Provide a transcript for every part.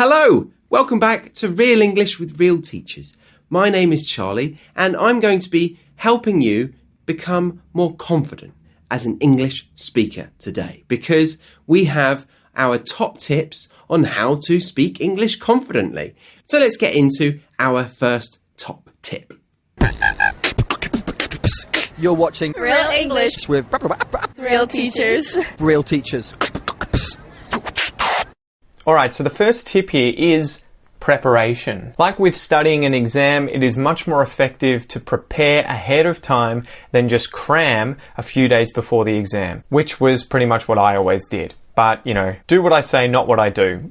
Hello! Welcome back to Real English with Real Teachers. My name is Charlie and I'm going to be helping you become more confident as an English speaker today because we have our top tips on how to speak English confidently. So let's get into our first top tip. You're watching Real English with Real Teachers. Real Teachers. Alright, so the first tip here is preparation. Like with studying an exam, it is much more effective to prepare ahead of time than just cram a few days before the exam, which was pretty much what I always did. But, do what I say, not what I do.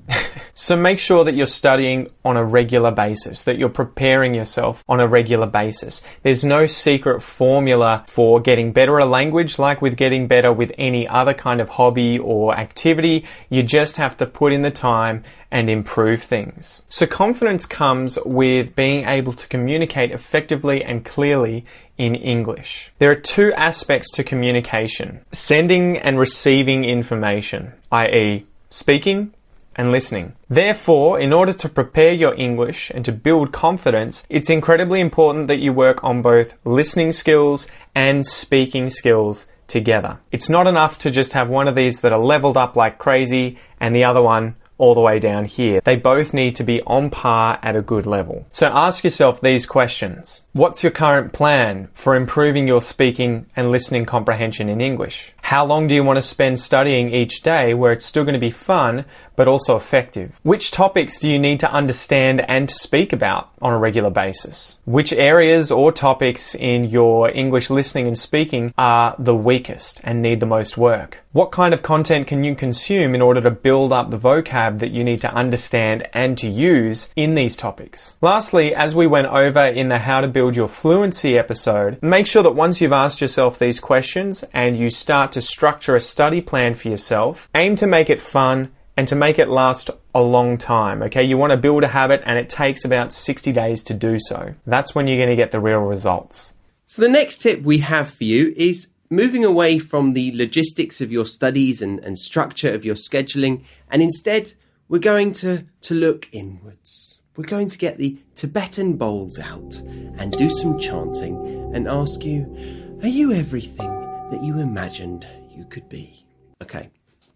So make sure that you're studying on a regular basis, that you're preparing yourself on a regular basis. There's no secret formula for getting better at a language like with getting better with any other kind of hobby or activity. You just have to put in the time and improve things. So confidence comes with being able to communicate effectively and clearly in English. There are two aspects to communication: sending and receiving information, i.e. speaking and listening. Therefore, in order to prepare your English and to build confidence, it's incredibly important that you work on both listening skills and speaking skills together. It's not enough to just have one of these that are leveled up like crazy and the other one all the way down here. They both need to be on par at a good level. So ask yourself these questions. What's your current plan for improving your speaking and listening comprehension in English? How long do you want to spend studying each day where it's still going to be fun but also effective? Which topics do you need to understand and to speak about on a regular basis? Which areas or topics in your English listening and speaking are the weakest and need the most work? What kind of content can you consume in order to build up the vocab that you need to understand and to use in these topics? Lastly, as we went over in the How to Build Your Fluency episode, make sure that once you've asked yourself these questions and you start to structure a study plan for yourself, aim to make it fun and to make it last a long time, okay? You want to build a habit and it takes about 60 days to do so. That's when you're going to get the real results. So the next tip we have for you is moving away from the logistics of your studies and structure of your scheduling, and instead we're going to look inwards. We're going to get the Tibetan bowls out and do some chanting and ask you, are you everything that you imagined you could be? Okay,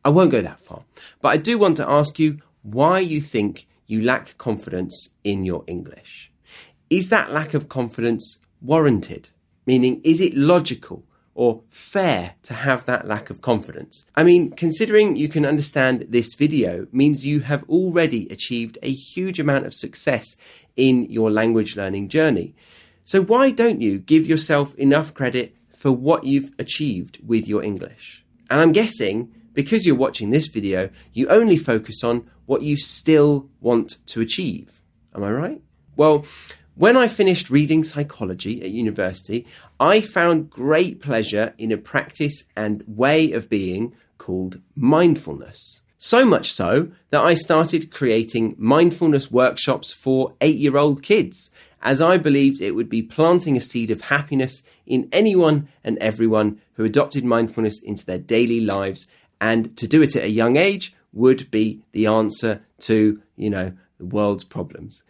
I won't go that far, but I do want to ask you why you think you lack confidence in your English. Is that lack of confidence warranted? Meaning, is it logical or fair to have that lack of confidence? I mean, considering you can understand this video means you have already achieved a huge amount of success in your language learning journey. So why don't you give yourself enough credit for what you've achieved with your English? And I'm guessing because you're watching this video, you only focus on what you still want to achieve. Am I right? Well, when I finished reading psychology at university, I found great pleasure in a practice and way of being called mindfulness. So much so that I started creating mindfulness workshops for 8-year-old kids, as I believed it would be planting a seed of happiness in anyone and everyone who adopted mindfulness into their daily lives, and to do it at a young age would be the answer to, the world's problems.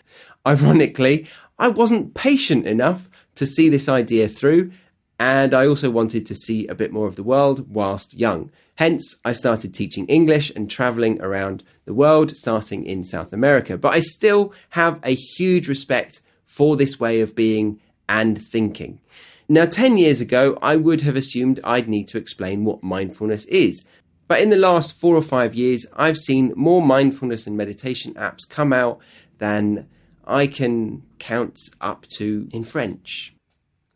Ironically, I wasn't patient enough to see this idea through, and I also wanted to see a bit more of the world whilst young. Hence, I started teaching English and travelling around the world, starting in South America. But I still have a huge respect for this way of being and thinking. Now, 10 years ago, I would have assumed I'd need to explain what mindfulness is. But in the last 4 or 5 years, I've seen more mindfulness and meditation apps come out than I can count up to in French.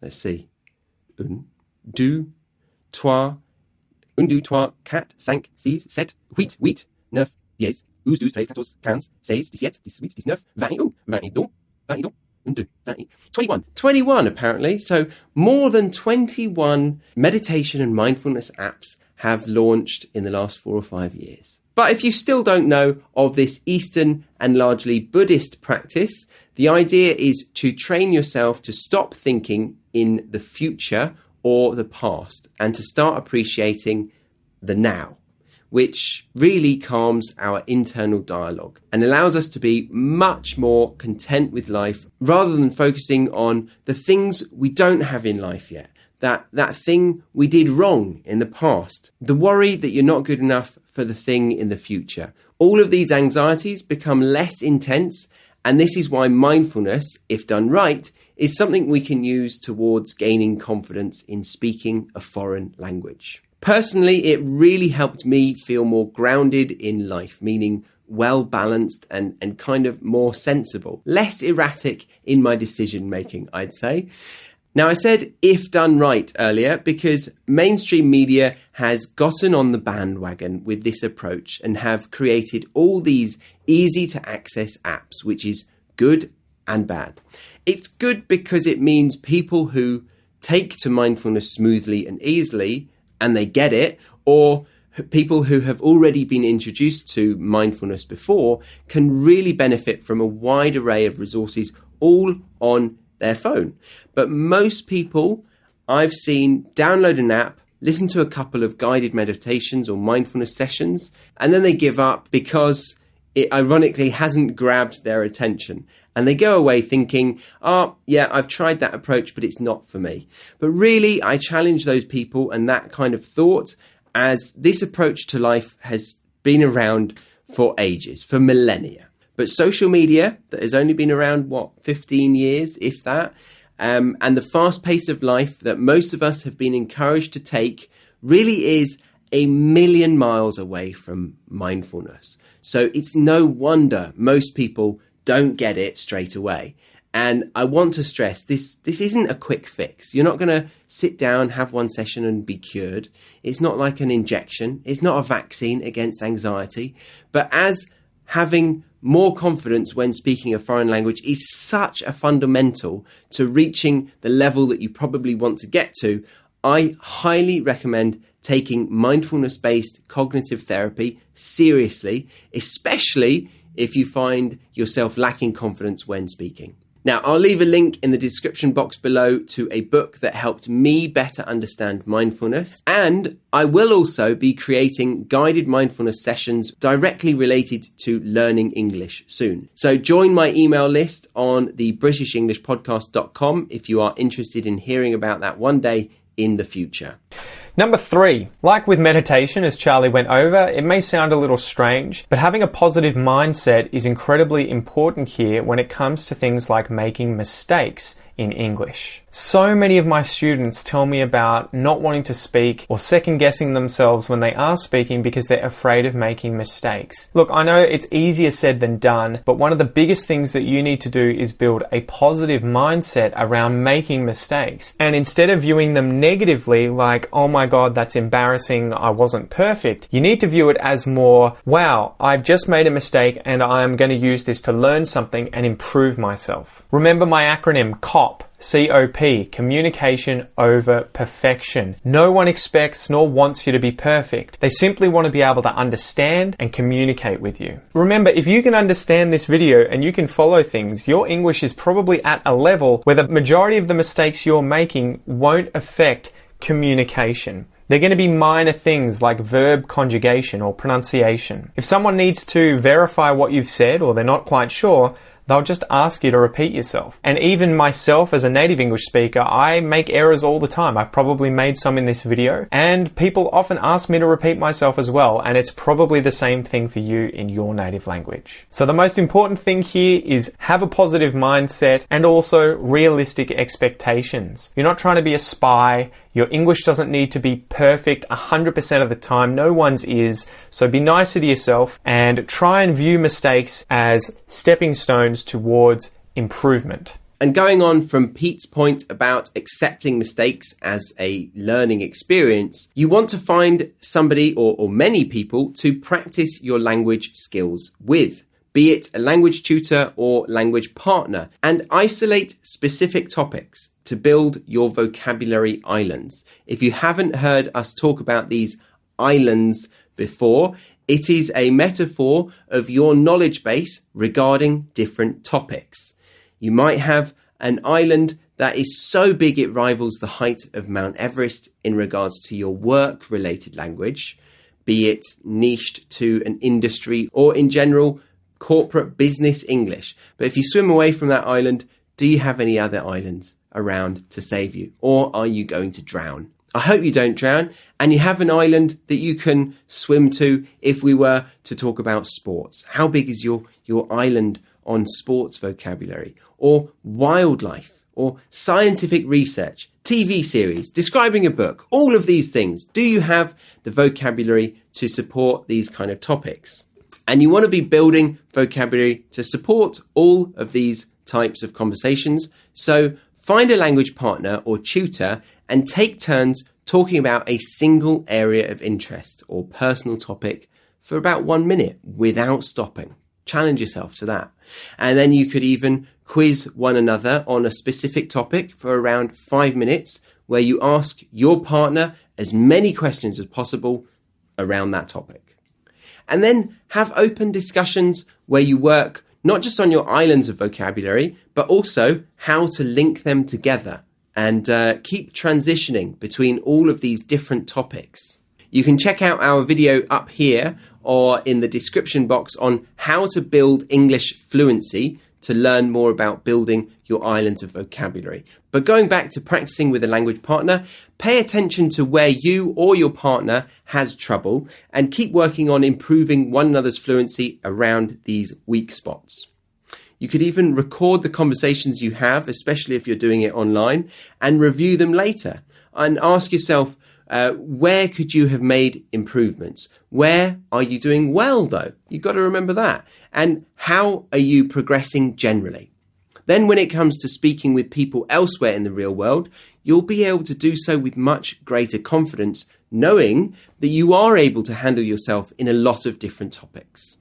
Let's see. 1, 2, 3, 1, 2, 3, 4, 5, 6, 7, 8, 8, 9, 10, 11, 12, 13, 14, 15, 16, 17, 18, 19, 20, 21, 22, 21. 21 apparently. So more than 21 meditation and mindfulness apps have launched in the last 4 or 5 years. But if you still don't know of this Eastern and largely Buddhist practice, the idea is to train yourself to stop thinking in the future or the past and to start appreciating the now, which really calms our internal dialogue and allows us to be much more content with life rather than focusing on the things we don't have in life yet. That thing we did wrong in the past. The worry that you're not good enough for the thing in the future. All of these anxieties become less intense, and this is why mindfulness, if done right, is something we can use towards gaining confidence in speaking a foreign language. Personally, it really helped me feel more grounded in life, meaning well balanced and kind of more sensible, less erratic in my decision making, I'd say. Now, I said if done right earlier because mainstream media has gotten on the bandwagon with this approach and have created all these easy to access apps, which is good and bad. It's good because it means people who take to mindfulness smoothly and easily and they get it, or people who have already been introduced to mindfulness before can really benefit from a wide array of resources all on their phone. But most people I've seen download an app, listen to a couple of guided meditations or mindfulness sessions, and then they give up because it ironically hasn't grabbed their attention. And they go away thinking, oh, yeah, I've tried that approach, but it's not for me. But really, I challenge those people and that kind of thought, as this approach to life has been around for ages, for millennia. But social media, that has only been around, 15 years, if that, and the fast pace of life that most of us have been encouraged to take really is a million miles away from mindfulness. So it's no wonder most people don't get it straight away. And I want to stress this isn't a quick fix. You're not going to sit down, have one session and be cured. It's not like an injection. It's not a vaccine against anxiety. But as having more confidence when speaking a foreign language is such a fundamental to reaching the level that you probably want to get to, I highly recommend taking mindfulness-based cognitive therapy seriously, especially if you find yourself lacking confidence when speaking. Now, I'll leave a link in the description box below to a book that helped me better understand mindfulness. And I will also be creating guided mindfulness sessions directly related to learning English soon. So join my email list on the BritishEnglishPodcast.com if you are interested in hearing about that one day in the future. Number 3, like with meditation, as Charlie went over, it may sound a little strange, but having a positive mindset is incredibly important here when it comes to things like making mistakes in English. So many of my students tell me about not wanting to speak or second guessing themselves when they are speaking because they're afraid of making mistakes. Look, I know it's easier said than done, but one of the biggest things that you need to do is build a positive mindset around making mistakes. And instead of viewing them negatively, like, oh my God, that's embarrassing, I wasn't perfect, you need to view it as more, wow, I've just made a mistake and I'm going to use this to learn something and improve myself. Remember my acronym COP. COP, communication over perfection. No one expects nor wants you to be perfect. They simply want to be able to understand and communicate with you. Remember, if you can understand this video and you can follow things, your English is probably at a level where the majority of the mistakes you're making won't affect communication. They're going to be minor things like verb conjugation or pronunciation. If someone needs to verify what you've said or they're not quite sure, they'll just ask you to repeat yourself. And even myself as a native English speaker, I make errors all the time. I've probably made some in this video, and people often ask me to repeat myself as well, and it's probably the same thing for you in your native language. So the most important thing here is have a positive mindset and also realistic expectations. You're not trying to be a spy. Your English doesn't need to be perfect 100% of the time. No one's is. So be nicer to yourself and try and view mistakes as stepping stones towards improvement. And going on from Pete's point about accepting mistakes as a learning experience, you want to find somebody or many people to practice your language skills with, be it a language tutor or language partner, and isolate specific topics to build your vocabulary islands. If you haven't heard us talk about these islands before, it is a metaphor of your knowledge base regarding different topics. You might have an island that is so big it rivals the height of Mount Everest in regards to your work-related language, be it niched to an industry or in general corporate business English. But if you swim away from that island, do you have any other islands around to save you? Or are you going to drown? I hope you don't drown and you have an island that you can swim to if we were to talk about sports. How big is your island on sports vocabulary or wildlife or scientific research, TV series, describing a book, all of these things? Do you have the vocabulary to support these kind of topics? And you want to be building vocabulary to support all of these types of conversations. So find a language partner or tutor and take turns talking about a single area of interest or personal topic for about 1 minute without stopping. Challenge yourself to that. And then you could even quiz one another on a specific topic for around 5 minutes, where you ask your partner as many questions as possible around that topic. And then have open discussions where you work not just on your islands of vocabulary, but also how to link them together and keep transitioning between all of these different topics. You can check out our video up here or in the description box on how to build English fluency to learn more about building your islands of vocabulary. But going back to practicing with a language partner, pay attention to where you or your partner has trouble and keep working on improving one another's fluency around these weak spots. You could even record the conversations you have, especially if you're doing it online, and review them later and ask yourself, where could you have made improvements? Where are you doing well, though? You've got to remember that. And how are you progressing generally? Then when it comes to speaking with people elsewhere in the real world, you'll be able to do so with much greater confidence, knowing that you are able to handle yourself in a lot of different topics.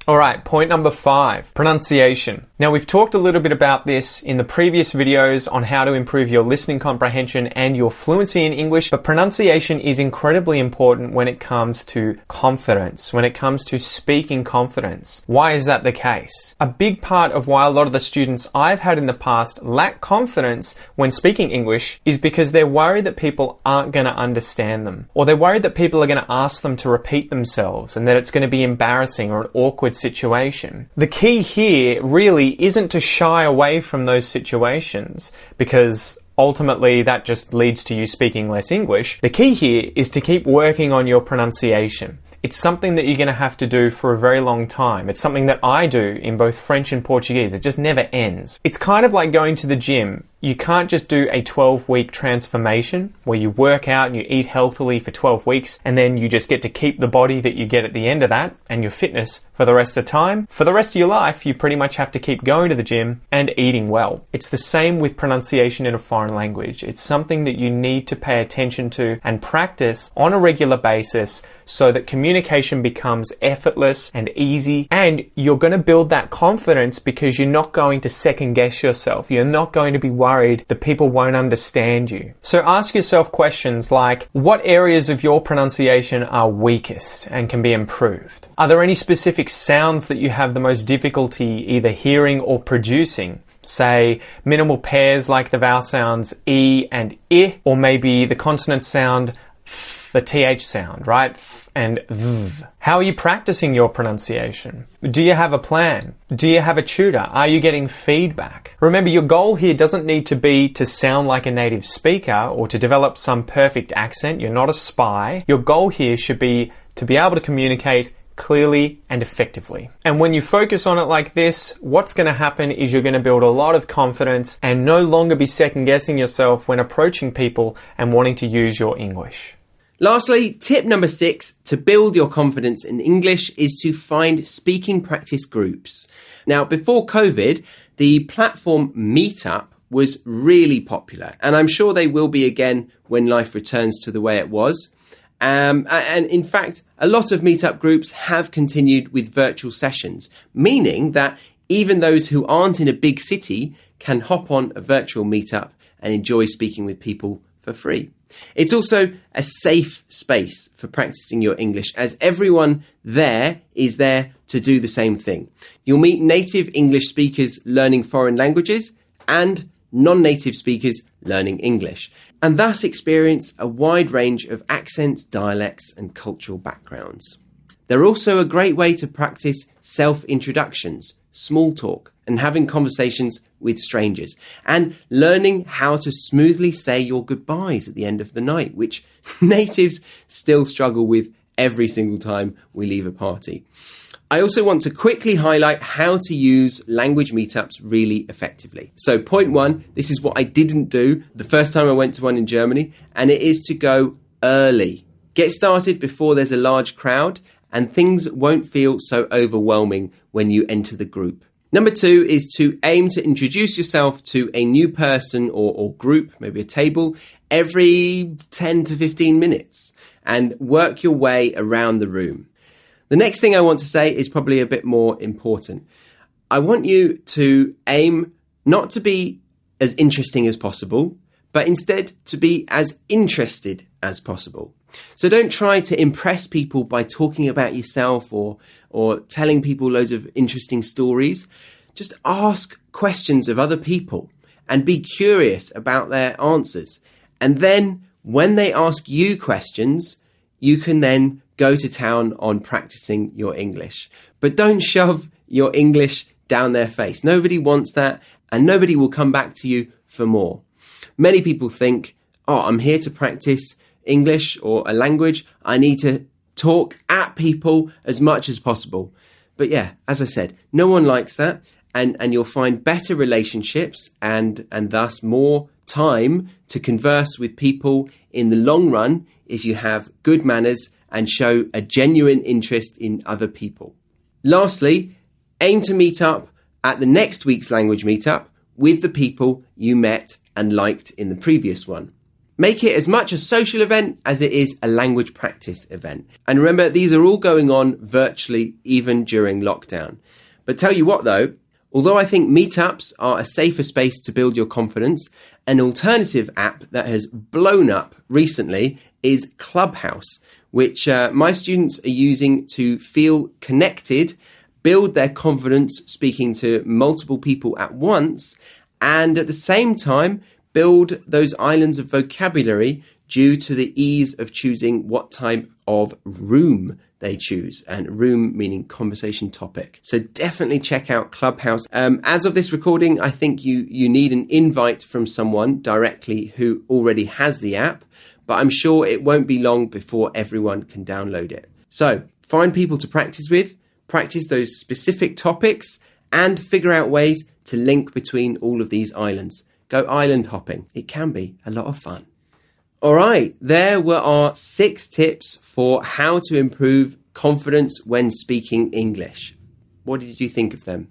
All right, point number 5, pronunciation. Now, we've talked a little bit about this in the previous videos on how to improve your listening comprehension and your fluency in English, but pronunciation is incredibly important when it comes to confidence, when it comes to speaking confidence. Why is that the case? A big part of why a lot of the students I've had in the past lack confidence when speaking English is because they're worried that people aren't going to understand them, or they're worried that people are going to ask them to repeat themselves and that it's going to be embarrassing or an awkward situation. The key here really isn't to shy away from those situations, because ultimately that just leads to you speaking less English. The key here is to keep working on your pronunciation. It's something that you're going to have to do for a very long time. It's something that I do in both French and Portuguese. It just never ends. It's kind of like going to the gym. You can't just do a 12-week transformation where you work out and you eat healthily for 12 weeks and then you just get to keep the body that you get at the end of that and your fitness for the rest of the time. For the rest of your life, you pretty much have to keep going to the gym and eating well. It's the same with pronunciation in a foreign language. It's something that you need to pay attention to and practice on a regular basis so that communication becomes effortless and easy, and you're going to build that confidence because you're not going to second guess yourself. You're not going to be worried that people won't understand you. So ask yourself questions like, what areas of your pronunciation are weakest and can be improved? Are there any specific sounds that you have the most difficulty either hearing or producing? Say, minimal pairs like the vowel sounds E and I, or maybe the consonant sound the TH sound, right? And V. How are you practicing your pronunciation? Do you have a plan? Do you have a tutor? Are you getting feedback? Remember, your goal here doesn't need to be to sound like a native speaker or to develop some perfect accent. You're not a spy. Your goal here should be to be able to communicate clearly and effectively. And when you focus on it like this, what's going to happen is you're going to build a lot of confidence and no longer be second guessing yourself when approaching people and wanting to use your English. Lastly, tip number 6 to build your confidence in English is to find speaking practice groups. Now, before COVID, the platform Meetup was really popular, and I'm sure they will be again when life returns to the way it was. And in fact, a lot of Meetup groups have continued with virtual sessions, meaning that even those who aren't in a big city can hop on a virtual Meetup and enjoy speaking with people for free. It's also a safe space for practicing your English, as everyone there is there to do the same thing. You'll meet native English speakers learning foreign languages and non-native speakers learning English, and thus experience a wide range of accents, dialects, and cultural backgrounds. They're also a great way to practice self-introductions, small talk, and having conversations with strangers, and learning how to smoothly say your goodbyes at the end of the night, which natives still struggle with every single time we leave a party. I also want to quickly highlight how to use language meetups really effectively. So point one, this is what I didn't do the first time I went to one in Germany, and it is to go early. Get started before there's a large crowd, and things won't feel so overwhelming when you enter the group. Number two is to aim to introduce yourself to a new person or group, maybe a table, every 10 to 15 minutes, and work your way around the room. The next thing I want to say is probably a bit more important. I want you to aim not to be as interesting as possible, but instead to be as interested as possible. So don't try to impress people by talking about yourself or telling people loads of interesting stories. Just ask questions of other people and be curious about their answers. And then when they ask you questions, you can then go to town on practicing your English. But don't shove your English down their face. Nobody wants that, and nobody will come back to you for more. Many people think, I'm here to practice English or a language. I need to talk at people as much as possible. But yeah, as I said, no one likes that, and you'll find better relationships and thus more time to converse with people in the long run if you have good manners and show a genuine interest in other people. Lastly, aim to meet up at the next week's language meetup with the people you met and liked in the previous one. Make it as much a social event as it is a language practice event. And remember, these are all going on virtually, even during lockdown. But tell you what though, although I think meetups are a safer space to build your confidence, an alternative app that has blown up recently is Clubhouse, which my students are using to feel connected, build their confidence speaking to multiple people at once, and at the same time build those islands of vocabulary due to the ease of choosing what type of room they choose, and room meaning conversation topic. So definitely check out Clubhouse. As of this recording, I think you need an invite from someone directly who already has the app, but I'm sure it won't be long before everyone can download it. So find people to practice with, practice those specific topics, and figure out ways to link between all of these islands. Go island hopping. It can be a lot of fun. All right, there were our 6 tips for how to improve confidence when speaking English. What did you think of them?